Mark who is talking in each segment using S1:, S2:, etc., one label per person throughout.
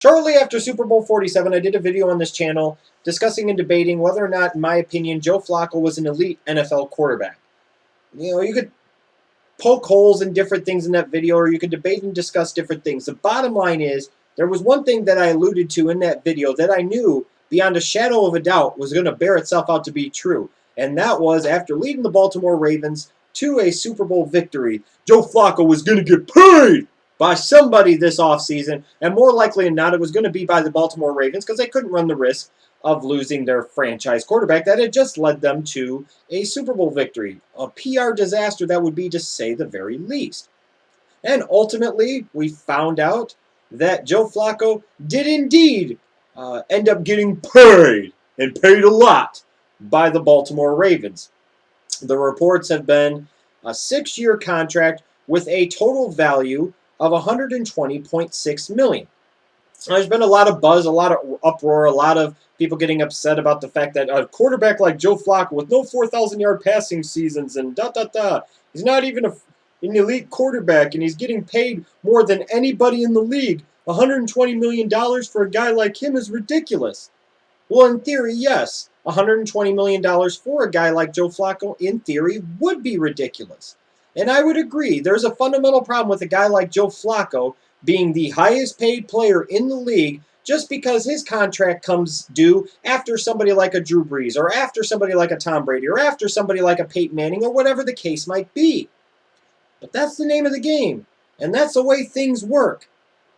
S1: Shortly after Super Bowl 47, I did a video on this channel discussing and debating whether or not, in my opinion, Joe Flacco was an elite NFL quarterback. You could poke holes in different things in that video, or you could debate and discuss different things. The bottom line is, there was one thing that I alluded to in that video that I knew, beyond a shadow of a doubt, was going to bear itself out to be true. And that was, after leading the Baltimore Ravens to a Super Bowl victory, Joe Flacco was going to get paid by somebody this offseason, and more likely than not, it was going to be by the Baltimore Ravens because they couldn't run the risk of losing their franchise quarterback that had just led them to a Super Bowl victory. A PR disaster, that would be to say the very least. And ultimately, we found out that Joe Flacco did indeed end up getting paid, and paid a lot, by the Baltimore Ravens. The reports have been a 6-year contract with a total value of $120.6 million. There's been a lot of buzz, a lot of uproar, a lot of people getting upset about the fact that a quarterback like Joe Flacco with no 4,000-yard passing seasons and he's not even an elite quarterback, and he's getting paid more than anybody in the league. $120 million for a guy like him is ridiculous. Well, in theory, yes. $120 million for a guy like Joe Flacco, in theory, would be ridiculous. And I would agree. There's a fundamental problem with a guy like Joe Flacco being the highest paid player in the league just because his contract comes due after somebody like a Drew Brees, or after somebody like a Tom Brady, or after somebody like a Peyton Manning, or whatever the case might be. But that's the name of the game, and that's the way things work.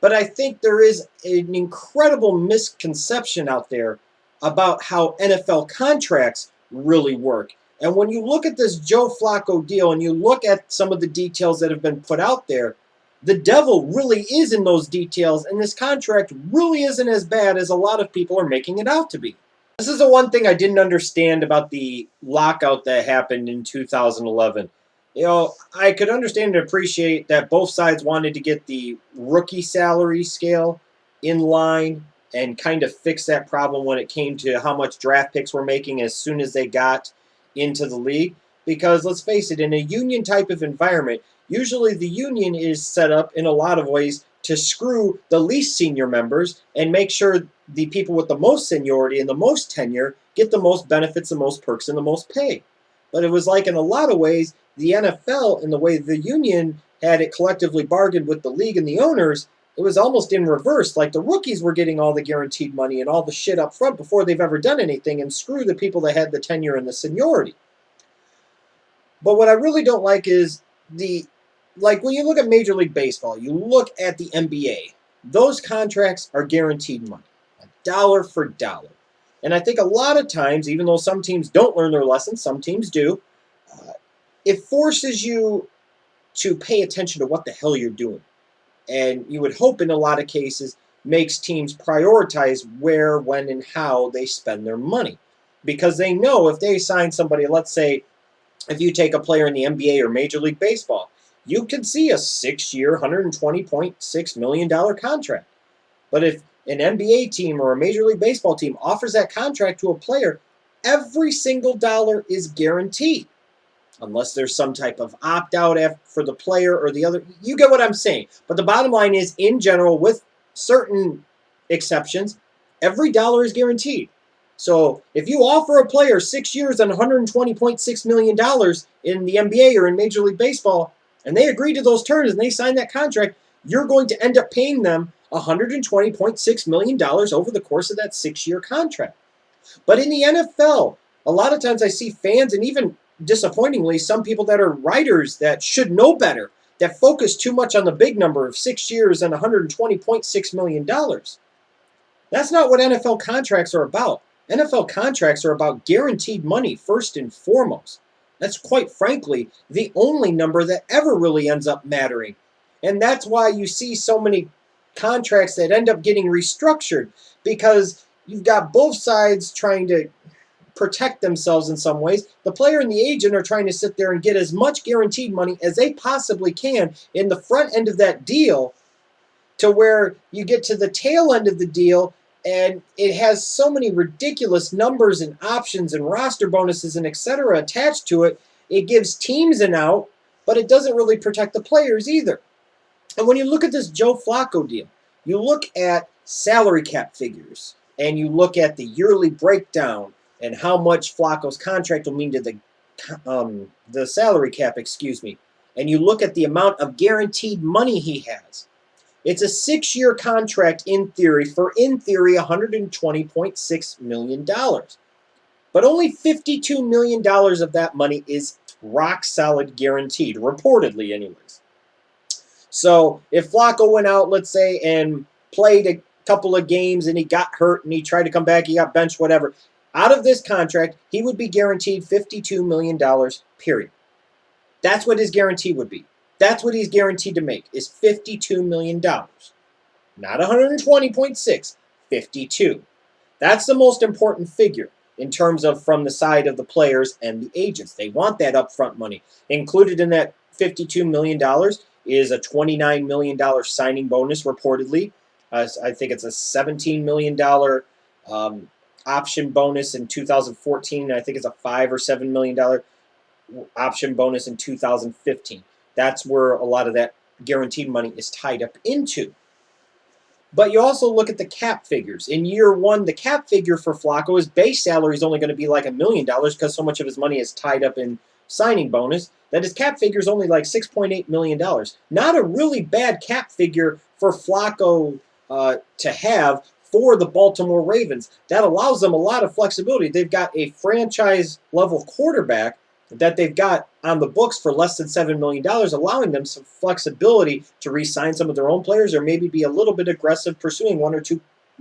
S1: But I think there is an incredible misconception out there about how NFL contracts really work. And when you look at this Joe Flacco deal and you look at some of the details that have been put out there, the devil really is in those details, and this contract really isn't as bad as a lot of people are making it out to be. This is the one thing I didn't understand about the lockout that happened in 2011. I could understand and appreciate that both sides wanted to get the rookie salary scale in line and kind of fix that problem when it came to how much draft picks were making as soon as they got into the league. Because let's face it, in a union type of environment, usually the union is set up in a lot of ways to screw the least senior members and make sure the people with the most seniority and the most tenure get the most benefits, the most perks, and the most pay. But it was like, in a lot of ways, the NFL, in the way the union had it collectively bargained with the league and the owners, it was almost in reverse. Like, the rookies were getting all the guaranteed money and all the shit up front before they've ever done anything, and screw the people that had the tenure and the seniority. But what I really don't like is when you look at Major League Baseball, you look at the NBA, those contracts are guaranteed money, dollar for dollar. And I think a lot of times, even though some teams don't learn their lessons, some teams do, it forces you to pay attention to what the hell you're doing. And you would hope in a lot of cases makes teams prioritize where, when, and how they spend their money. Because they know if they sign somebody, let's say, if you take a player in the NBA or Major League Baseball, you could see a 6-year, $120.6 million contract. But if an NBA team or a Major League Baseball team offers that contract to a player, every single dollar is guaranteed. Unless there's some type of opt-out for the player or the other. You get what I'm saying. But the bottom line is, in general, with certain exceptions, every dollar is guaranteed. So if you offer a player 6 years and $120.6 million in the NBA or in Major League Baseball, and they agree to those terms and they sign that contract, you're going to end up paying them $120.6 million over the course of that 6-year contract. But in the NFL, a lot of times I see fans, and even disappointingly, some people that are writers that should know better, that focus too much on the big number of 6 years and $120.6 million. That's not what NFL contracts are about. NFL contracts are about guaranteed money first and foremost. That's, quite frankly, the only number that ever really ends up mattering. And that's why you see so many contracts that end up getting restructured, because you've got both sides trying to protect themselves in some ways. The player and the agent are trying to sit there and get as much guaranteed money as they possibly can in the front end of that deal, to where you get to the tail end of the deal and it has so many ridiculous numbers and options and roster bonuses and etc. attached to it. It gives teams an out, but it doesn't really protect the players either. And when you look at this Joe Flacco deal, you look at salary cap figures and you look at the yearly breakdown and how much Flacco's contract will mean to the salary cap, excuse me, and you look at the amount of guaranteed money he has, it's a 6-year contract in theory for, in theory, $120.6 million. But only $52 million of that money is rock solid guaranteed, reportedly anyways. So if Flacco went out, let's say, and played a couple of games and he got hurt and he tried to come back, he got benched, whatever, out of this contract, he would be guaranteed $52 million, period. That's what his guarantee would be. That's what he's guaranteed to make, is $52 million. Not 120.6, 52. That's the most important figure in terms of from the side of the players and the agents. They want that upfront money. Included in that $52 million is a $29 million signing bonus, reportedly. I think it's a $17 million option bonus in 2014. I think it's a $5 or $7 million option bonus in 2015. That's where a lot of that guaranteed money is tied up into. But you also look at the cap figures. In year one, the cap figure for Flacco, his base salary is only going to be like $1 million because so much of his money is tied up in signing bonus that his cap figure is only like $6.8 million. Not a really bad cap figure for Flacco to have for the Baltimore Ravens. That allows them a lot of flexibility. They've got a franchise-level quarterback that they've got on the books for less than $7 million, allowing them some flexibility to re-sign some of their own players or maybe be a little bit aggressive pursuing one or two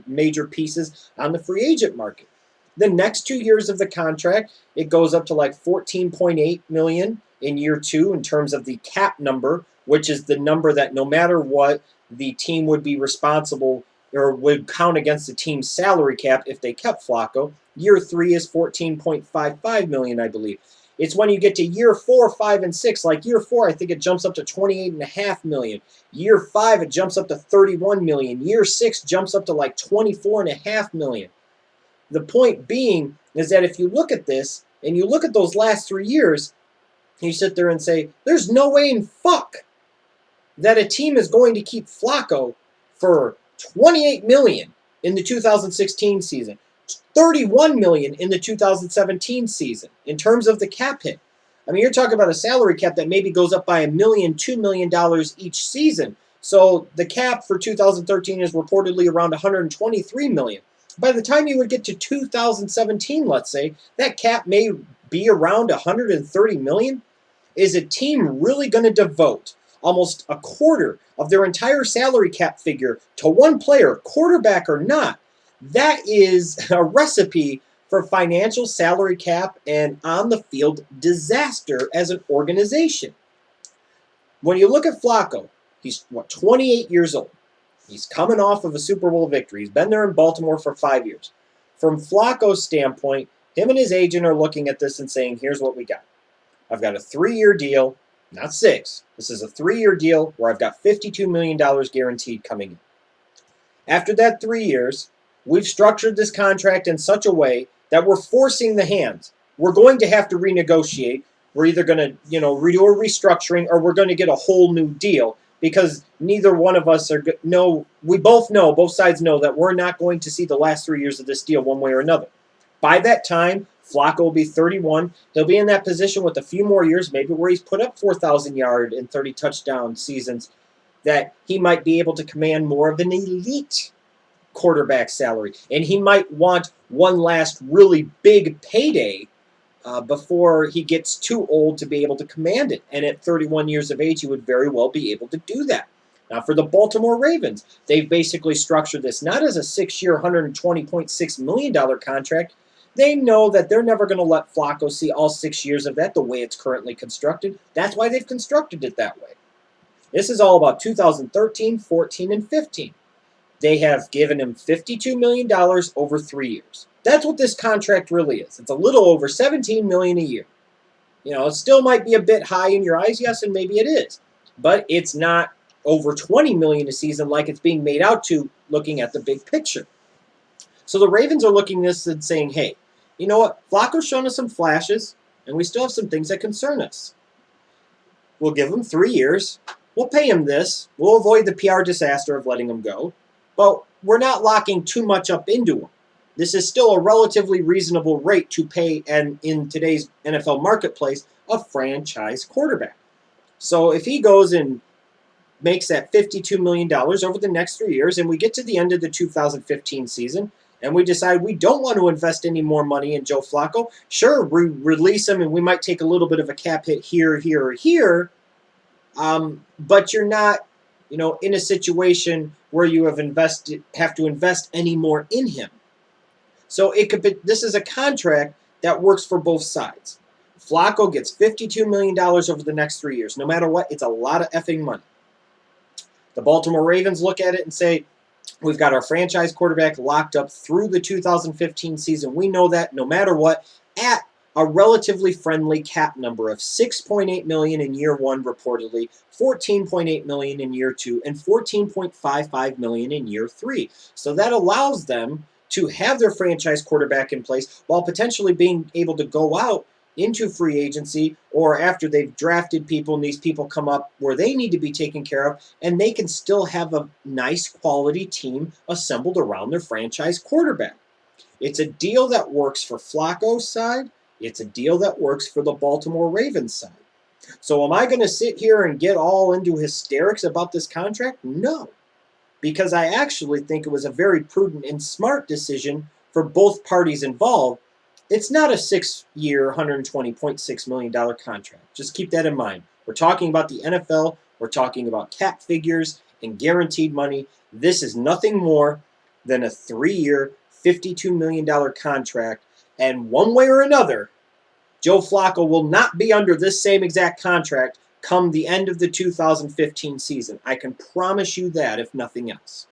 S1: major pieces on the free agent market. The next 2 years of the contract, it goes up to like $14.8 million in year two in terms of the cap number, which is the number that no matter what, the team would be responsible or would count against the team's salary cap if they kept Flacco. Year three is $14.55 million, I believe. It's when you get to year 4, 5, and 6. Like year 4, I think it jumps up to $28.5 million. Year 5, it jumps up to $31 million. Year 6 jumps up to like $24.5 million. The point being is that if you look at this and you look at those last 3 years, you sit there and say, there's no way in fuck that a team is going to keep Flacco for $28 million in the 2016 season. $31 million in the 2017 season in terms of the cap hit. I mean, you're talking about a salary cap that maybe goes up by $1 million, $2 million each season. So the cap for 2013 is reportedly around $123 million. By the time you would get to 2017, let's say, that cap may be around $130 million. Is a team really going to devote almost a quarter of their entire salary cap figure to one player, quarterback or not? That is a recipe for financial salary cap and on-the-field disaster as an organization. When you look at Flacco, he's, 28 years old. He's coming off of a Super Bowl victory. He's been there in Baltimore for 5 years. From Flacco's standpoint, him and his agent are looking at this and saying, here's what we got. I've got a 3-year deal, not 6. This is a 3-year deal where I've got $52 million guaranteed coming in. After that 3 years, we've structured this contract in such a way that we're forcing the hands. We're going to have to renegotiate. We're either going to, redo a restructuring or we're going to get a whole new deal because neither one of us are we both know, both sides know that we're not going to see the last 3 years of this deal one way or another. By that time, Flacco will be 31. He'll be in that position with a few more years, maybe where he's put up 4,000 yard and 30 touchdown seasons, that he might be able to command more of an elite quarterback salary. And he might want one last really big payday before he gets too old to be able to command it. And at 31 years of age, he would very well be able to do that. Now, for the Baltimore Ravens, they've basically structured this not as a 6-year, $120.6 million contract. They know that they're never going to let Flacco see all 6 years of that the way it's currently constructed. That's why they've constructed it that way. This is all about 2013, 14, and 15. They have given him $52 million over 3 years. That's what this contract really is. It's a little over $17 million a year. It still might be a bit high in your eyes, yes, and maybe it is. But it's not over $20 million a season like it's being made out to looking at the big picture. So the Ravens are looking at this and saying, hey, you know what? Flacco's shown us some flashes, and we still have some things that concern us. We'll give him 3 years. We'll pay him this. We'll avoid the PR disaster of letting him go. but we're not locking too much up into him. This is still a relatively reasonable rate to pay, and in today's NFL marketplace, a franchise quarterback. So if he goes and makes that $52 million over the next 3 years, and we get to the end of the 2015 season, and we decide we don't want to invest any more money in Joe Flacco, sure, we release him, and we might take a little bit of a cap hit here, here, or here, but you're not, in a situation where you have to invest any more in him. So it could be, this is a contract that works for both sides. Flacco gets $52 million over the next 3 years. No matter what, it's a lot of effing money. The Baltimore Ravens look at it and say, we've got our franchise quarterback locked up through the 2015 season. We know that no matter what, at a relatively friendly cap number of $6.8 million in year one, reportedly, $14.8 million in year two, and $14.55 million in year three. So that allows them to have their franchise quarterback in place while potentially being able to go out into free agency or after they've drafted people and these people come up where they need to be taken care of, and they can still have a nice quality team assembled around their franchise quarterback. It's a deal that works for Flacco's side. It's a deal that works for the Baltimore Ravens side. So am I going to sit here and get all into hysterics about this contract? No, because I actually think it was a very prudent and smart decision for both parties involved. It's not a 6-year, $120.6 million contract. Just keep that in mind. We're talking about the NFL. We're talking about cap figures and guaranteed money. This is nothing more than a 3-year, $52 million contract. And one way or another, Joe Flacco will not be under this same exact contract come the end of the 2015 season. I can promise you that, if nothing else.